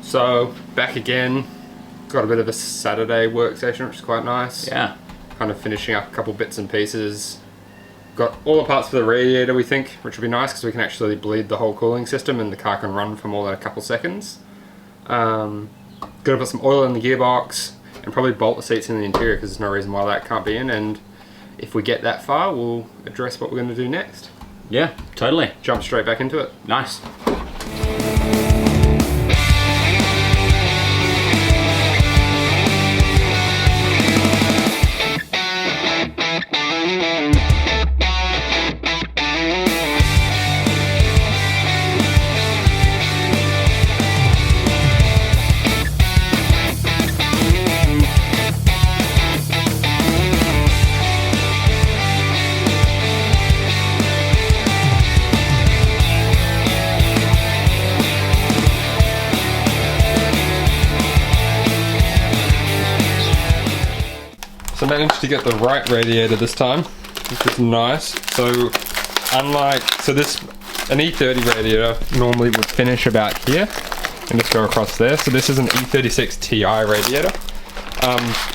So, back again. Got a bit of a Saturday workstation, which is quite nice. Yeah. Kind of finishing up a couple bits and pieces. Got all the parts for the radiator, we think, which will be nice because we can actually bleed the whole cooling system and the car can run for more than a couple seconds. Gonna put some oil in the gearbox and probably bolt the seats in the interior because there's no reason why that can't be in. And if we get that far, we'll address what we're going to do next. Yeah, totally. Jump straight back into it. Nice. So I managed to get the right radiator this time, which is nice. So this, an E30 radiator normally would finish about here and just go across there. So this is an E36 Ti radiator.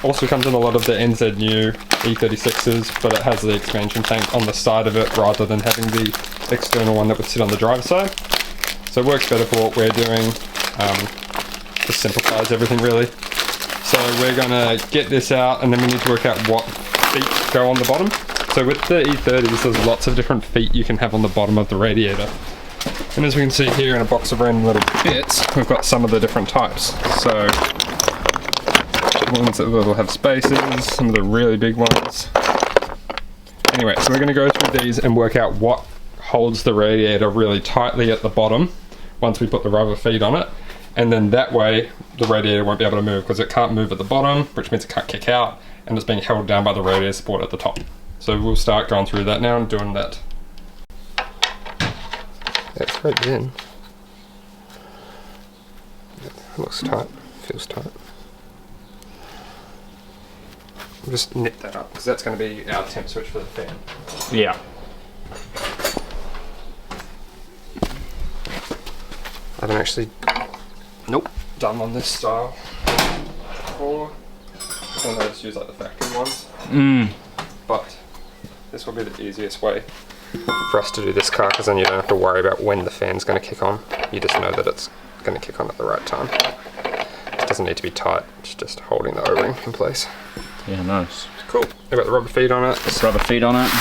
Also comes in a lot of the NZU E36s, but it has the expansion tank on the side of it rather than having the external one that would sit on the driver's side. So it works better for what we're doing. Just simplifies everything really. So we're gonna get this out and then we need to work out what feet go on the bottom. So with the E30s, there's lots of different feet you can have on the bottom of the radiator. And as we can see here in a box of random little bits, we've got some of the different types. So ones that will have spaces, some of the really big ones. Anyway, so we're gonna go through these and work out what holds the radiator really tightly at the bottom once we put the rubber feet on it. And then that way the radiator won't be able to move because it can't move at the bottom, which means it can't kick out, and it's being held down by the radiator support at the top. So we'll start going through that now and doing that. That's threaded in. It looks tight, feels tight. We'll just nip that up because that's going to be our temp switch for the fan. Yeah. I haven't actually done on this style before. I know just use like the factory ones. But this will be the easiest way for us to do this car because then you don't have to worry about when the fan's going to kick on. You just know that it's going to kick on at the right time. It doesn't need to be tight, it's just holding the O-ring in place. Yeah, nice. Cool. I've got the rubber feet on it. Rubber feet on it.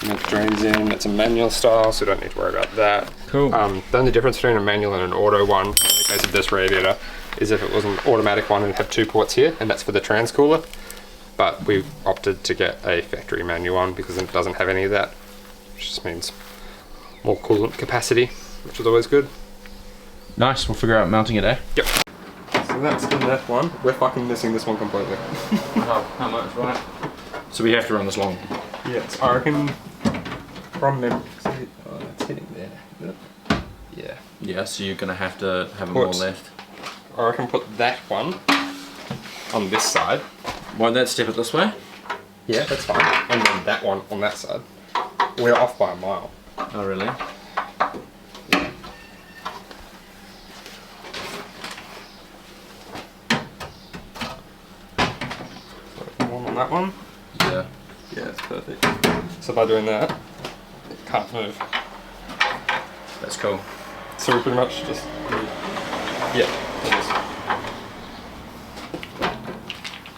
And it drains in. It's a manual style, so you don't need to worry about that. Cool. The only difference between a manual and an auto one, in the case of this radiator, is if it was an automatic one, it'd have 2 ports here, and that's for the transcooler. But we opted to get a factory manual one because it doesn't have any of that, which just means more coolant capacity, which is always good. Nice. We'll figure out mounting it, eh? Yep. So that's the left one. We're fucking missing this one completely. How much, right? So we have to run this long. Yes, I reckon from memory. Oh, it's hitting there. Yeah. Yeah, so you're gonna have to have them all left. I reckon put that one on this side. Won't that step it this way? Yeah, that's fine. And then that one on that side. We're off by a mile. Oh, really? One on that one. Yeah. Yeah, it's perfect. So by doing that, it can't move. That's cool. So we pretty much just... Yeah, it is.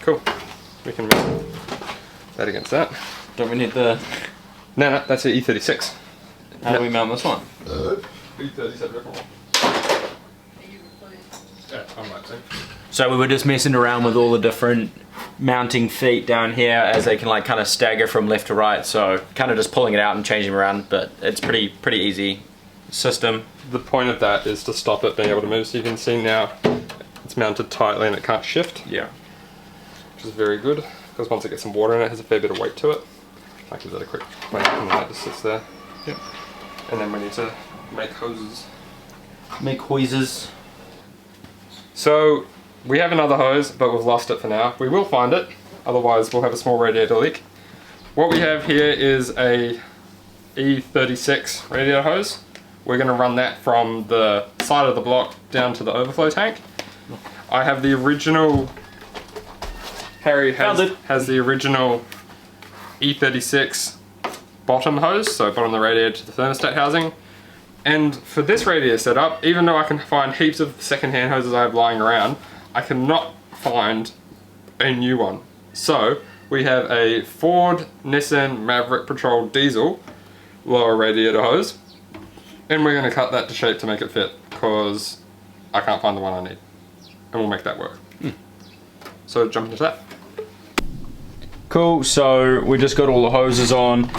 Cool. We can move that against that. Don't we need the... No, that's an E36. How do we mount this one? E37. Yeah, I'm right there. So we were just messing around with all the different mounting feet down here as they can like kind of stagger from left to right, so kind of just pulling it out and changing them around, but it's pretty easy system. The point of that is to stop it being able to move, so you can see now it's mounted tightly and it can't shift. Yeah. Which is very good, because once it gets some water in it, it has a fair bit of weight to it. I give that a quick whack and that just sits there. Yep. And then we need to make hoses. Make hoises. So we have another hose, but we've lost it for now. We will find it, otherwise we'll have a small radiator leak. What we have here is a E36 radiator hose we're going to run that from the side of the block down to the overflow tank. I have the original, Harry has the original E36 bottom hose, so bottom of the radiator to the thermostat housing. And for this radiator setup, even though I can find heaps of second-hand hoses I have lying around, I cannot find a new one. So we have a Ford Nissan Maverick Patrol diesel lower radiator hose, and we're going to cut that to shape to make it fit, because I can't find the one I need, and we'll make that work. So jump into that. Cool, so we just got all the hoses on.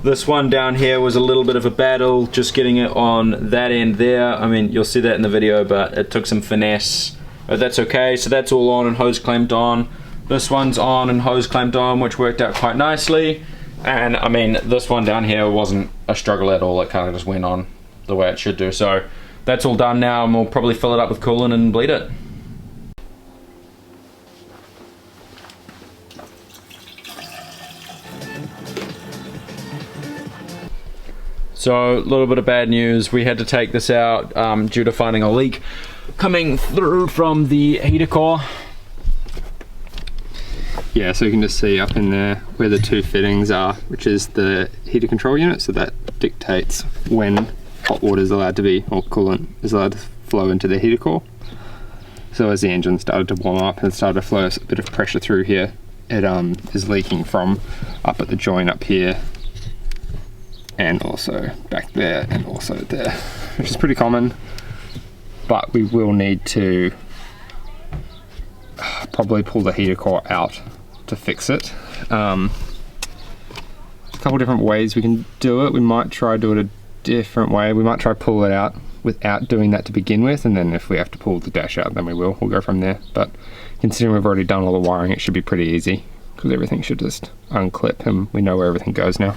This one down here was a little bit of a battle, just getting it on that end there. I mean, you'll see that in the video, but it took some finesse. But that's okay, so that's all on and hose clamped on. This one's on and hose clamped on, which worked out quite nicely. And I mean, this one down here wasn't a struggle at all. It kind of just went on the way it should do. So that's all done now, and we'll probably fill it up with coolant and bleed it. So a little bit of bad news, we had to take this out due to finding a leak coming through from the heater core. Yeah, so you can just see up in there where the two fittings are, which is the heater control unit, so that dictates when hot water is allowed to be, or coolant is allowed to flow into the heater core. So as the engine started to warm up and started to flow a bit of pressure through here, it is leaking from up at the joint up here, and also back there, and also there, which is pretty common. But we will need to probably pull the heater core out to fix it. A couple different ways we can do it. We might try do it a different way. We might try pull it out without doing that to begin with, and then if we have to pull the dash out, then we'll go from there. But considering we've already done all the wiring, it should be pretty easy, because everything should just unclip and we know where everything goes now.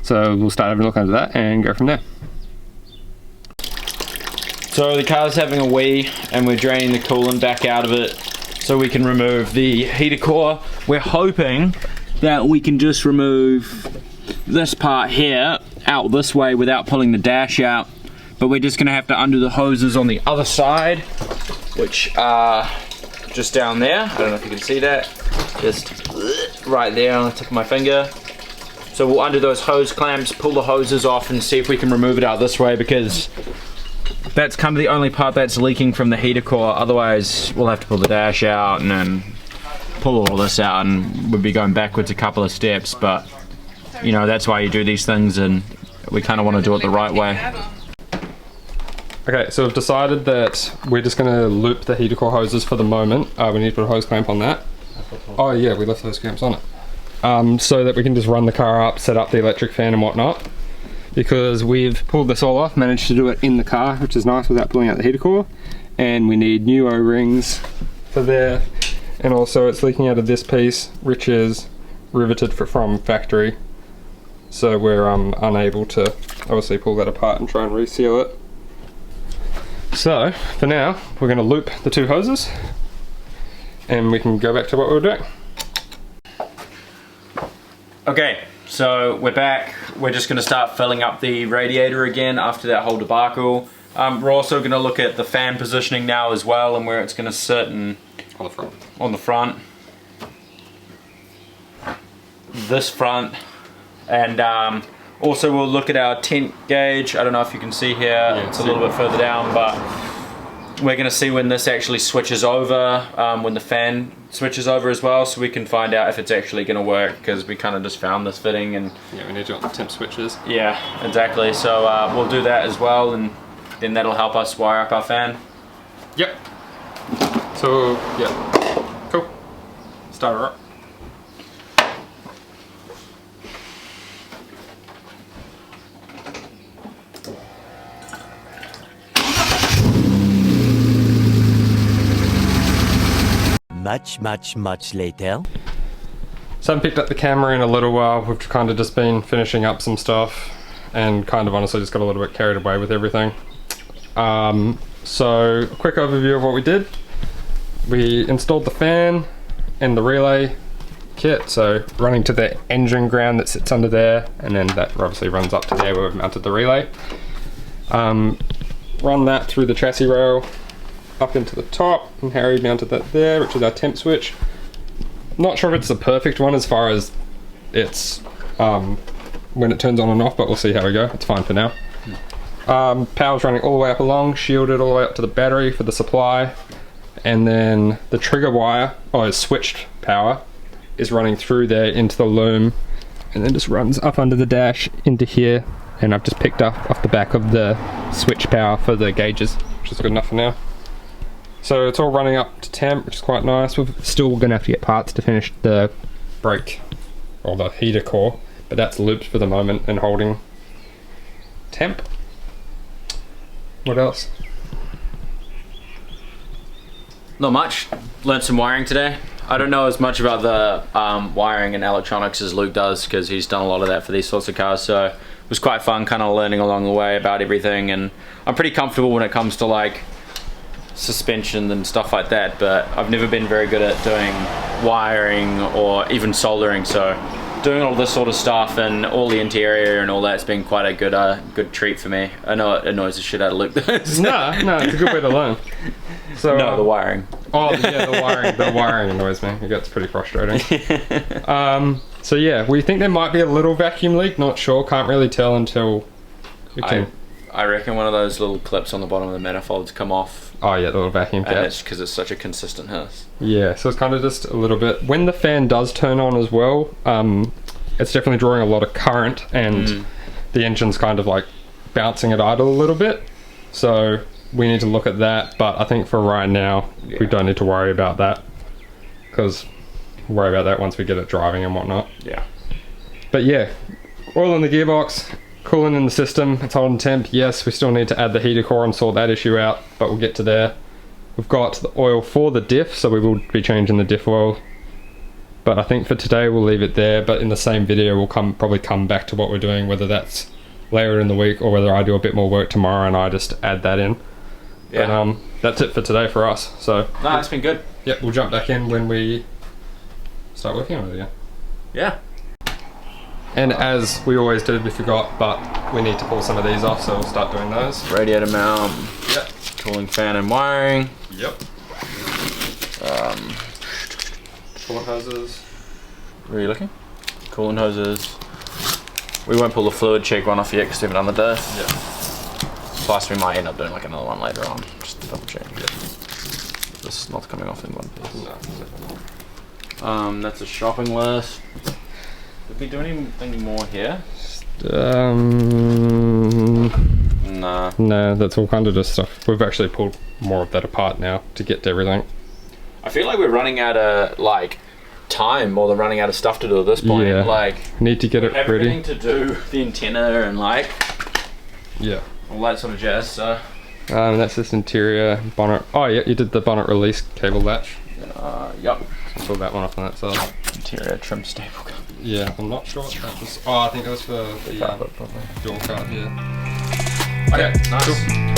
So we'll start having a look under that and go from there. So the car's having a wee, and we're draining the coolant back out of it so we can remove the heater core. We're hoping that we can just remove this part here out this way without pulling the dash out, but we're just gonna have to undo the hoses on the other side, which are just down there. I don't know if you can see that, just right there on the tip of my finger. So we'll undo those hose clamps, pull the hoses off, and see if we can remove it out this way, because that's kind of the only part that's leaking from the heater core. Otherwise, we'll have to pull the dash out and then pull all this out, and we'll be going backwards a couple of steps. But, you know, that's why you do these things, and we kind of want to do it the right way. Okay, so we've decided that we're just going to loop the heater core hoses for the moment. We need to put a hose clamp on that. Oh yeah, we left those clamps on it. So that we can just run the car up, set up the electric fan and whatnot. Because we've pulled this all off, managed to do it in the car, which is nice without pulling out the heater core. And we need new O-rings for there. And also it's leaking out of this piece, which is riveted from factory. So we're unable to obviously pull that apart and try and reseal it. So for now, we're going to loop the two hoses and we can go back to what we were doing. Okay, so we're back. We're just going to start filling up the radiator again after that whole debacle. We're also going to look at the fan positioning now as well, and where it's going to sit and on the front. On the front. This front. And also we'll look at our tent gauge. I don't know if you can see here, yeah, it's a little bit further down, but we're going to see when this actually switches over, when the fan switches over as well, so we can find out if it's actually going to work, because we kind of just found this fitting. And yeah, we need to get the temp switches. Yeah, exactly. So we'll do that as well, and then that'll help us wire up our fan. Yep. So yeah, cool. Start her up. Much later. So I haven't picked up the camera in a little while. We've kind of just been finishing up some stuff and kind of honestly just got a little bit carried away with everything. So a quick overview of what we did. We installed the fan and the relay kit, so running to the engine ground that sits under there, and then that obviously runs up to there where we've mounted the relay. Run that through the chassis rail up into the top, and Harry mounted that there, which is our temp switch. Not sure if it's the perfect one as far as it's when it turns on and off, but we'll see how we go. It's fine for now. Power's running all the way up along, shielded all the way up to the battery for the supply, and then the trigger wire, it's switched power, is running through there into the loom, and then just runs up under the dash into here, and I've just picked up off the back of the switch power for the gauges, which is good enough for now. So it's all running up to temp, which is quite nice. We're still going to have to get parts to finish the brake, or the heater core, but that's looped for the moment and holding temp. What else? Not much. Learned some wiring today. I don't know as much about the wiring and electronics as Luke does, because he's done a lot of that for these sorts of cars, so it was quite fun kind of learning along the way about everything, and I'm pretty comfortable when it comes to like suspension and stuff like that, but I've never been very good at doing wiring or even soldering, so doing all this sort of stuff and all the interior and all that's been quite a good treat for me. I know it annoys the shit out of Luke. No, it's a good way to learn. So no, the wiring. Oh yeah, the wiring annoys me. It gets pretty frustrating. So yeah, we think there might be a little vacuum leak, not sure, can't really tell until we can. I reckon one of those little clips on the bottom of the manifolds come off. Oh yeah, the little vacuum cap. And it's because it's such a consistent hiss. Yeah, so it's kind of just a little bit. When the fan does turn on as well, it's definitely drawing a lot of current, and the engine's kind of like bouncing at idle a little bit. So we need to look at that, but I think for right now, we don't need to worry about that, because we'll worry about that once we get it driving and whatnot. Yeah. But yeah, oil in the gearbox, cooling in the system, it's holding temp. Yes, we still need to add the heater core and sort that issue out, but we'll get to there. We've got the oil for the diff, so we will be changing the diff oil. But I think for today we'll leave it there, but in the same video we'll probably come back to what we're doing, whether that's later in the week or whether I do a bit more work tomorrow and I just add that in. Yeah. But that's it for today for us. So no, it's been good. Yep, we'll jump back in when we start working on it again. Yeah. And as we always do, we forgot, but we need to pull some of these off, so we'll start doing those. Radiator mount. Yep. Cooling fan and wiring. Yep. Coolant hoses. Where are you looking? Coolant hoses. We won't pull the fluid check one off yet because we haven't done the diff. Yep. Plus we might end up doing like another one later on, just to double check. Yep. This is not coming off in one piece. No. That's a shopping list. Did we do anything more here? Nah. No, that's all kind of just stuff. We've actually pulled more of that apart now to get to everything. I feel like we're running out of like time more than running out of stuff to do at this point. Yeah. Like need to get it ready. Everything to do the antenna and like all that sort of jazz. So that's this interior bonnet. Oh yeah, you did the bonnet release cable latch. Yep. Pull that one off on that side. Interior trim staple gun. Yeah, I'm not sure what that was. Oh, I think it was for the door card. Yeah. Okay, nice. Cool.